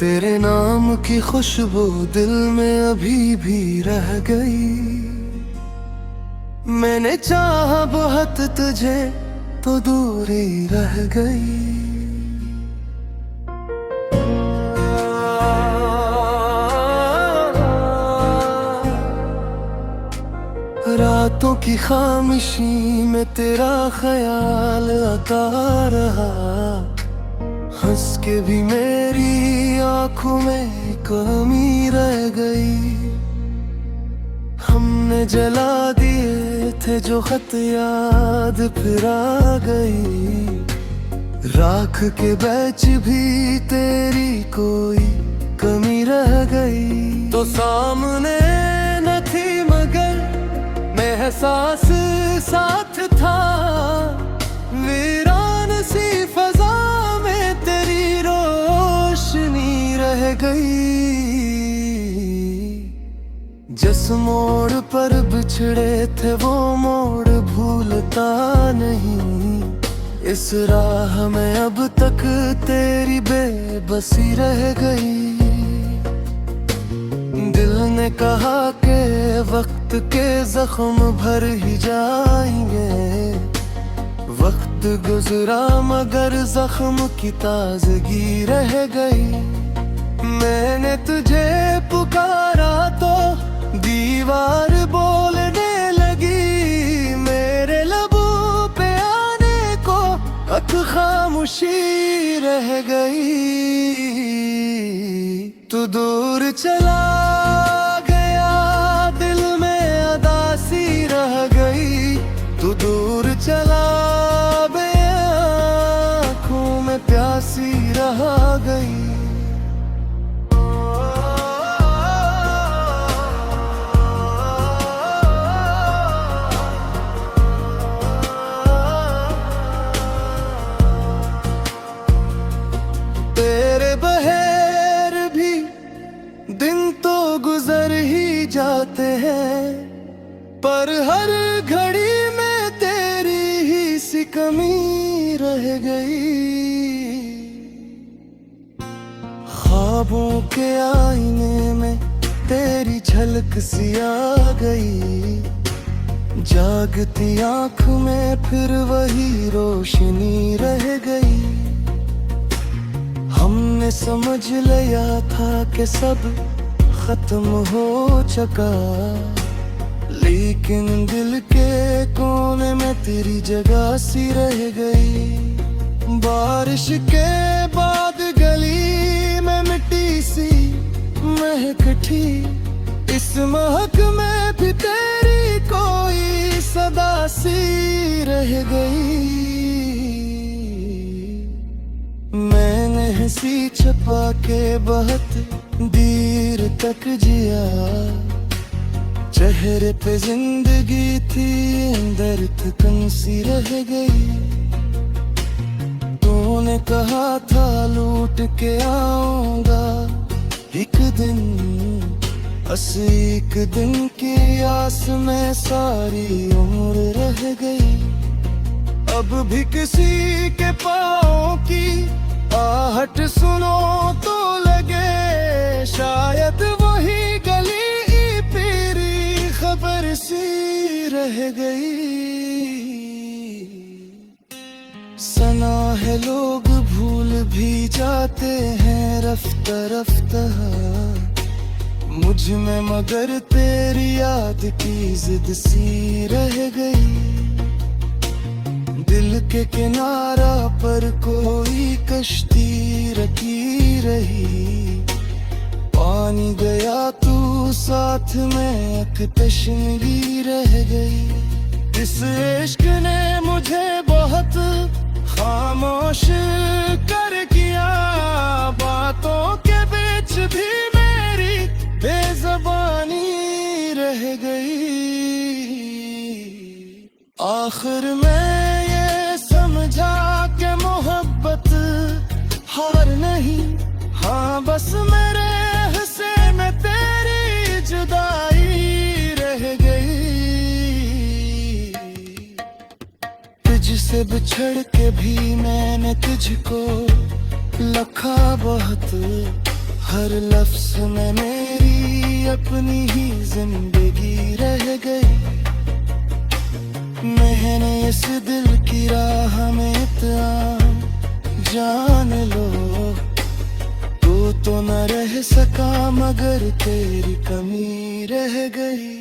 तेरे नाम की खुशबू दिल में अभी भी रह गई। मैंने चाहा बहुत तुझे तो दूरी रह गई। रातों की खामोशी में तेरा ख्याल आता रहा। हंस के भी मेरी आंखों में कमी रह गई। हमने जला दिए थे जो खत याद फिर आ गई। राख के बैच भी तेरी कोई कमी रह गई। तो सामने न थी मगर एहसास साथ था। वीरान सी फजा में तेरी रोशनी रह गई। जिस मोड़ पर बिछड़े थे वो मोड़ भूलता नहीं। इस राह में अब तक तेरी बेबसी रह गई। दिल ने कहा कि वक्त के जख्म भर ही जाएंगे। वक्त गुजरा मगर जख्म की ताजगी रह गई। मैंने तुझे पुकारा तो दीवार बोलने लगी। मेरे लबों पे आने को अक खामोशी रह गई। तू दूर चला गया दिल में अदासी रह गई। तू दूर चला गया आँखों में प्यासी रह गई। तेरे बहेर भी दिन तो गुजर ही जाते हैं। पर हर घड़ी में तेरी ही सी कमी रह गई। ख्वाबों के आईने में तेरी झलक सी आ गई। जागती आँख में फिर वही रोशनी रह गई। हमने समझ लिया था कि सब खत्म हो चुका। लेकिन दिल के कोने में तेरी जगह सी रह गई। बारिश के बाद गली में मिट्टी सी महक थी। इस महक में भी तेरी कोई सदा सी रह गई। मैंने हंसी छुपा के बहुत देर तक जिया। चेहरे पे जिंदगी थी अंदर थकन सी रह गई। तूने कहा था लूट के आऊंगा एक दिन। बस एक दिन की आस में सारी उम्र रह गई। अब भी किसी के पाँव की आहट सुनो तो लगे शायद वही गली तेरी खबर सी रह गई। सना है लोग भूल भी जाते हैं रफ्ता रफ्ता मुझ में, मगर तेरी याद की जिद सी रह गई। दिल के किनारा पर कोई कश्ती रखी रही। पानी गया तू साथ में एक तशनगी रह गई। इस इश्क ने मुझे बहुत खामोश कर किया। बातों के बीच भी मेरी बेज़बानी रह गई। आखिर में ये समझा कि मोहब्बत हार नहीं। हाँ बस मेरे हिस्से में तेरी जुदाई रह गई। तुझसे बिछड़ के भी मैंने तुझको लखा बहुत। हर लफ्ज में मेरी अपनी ही जिंदगी रह गई। मैंने इस दिल की राह में इतना जान लो, तू तो न रह सका मगर तेरी कमी रह गई।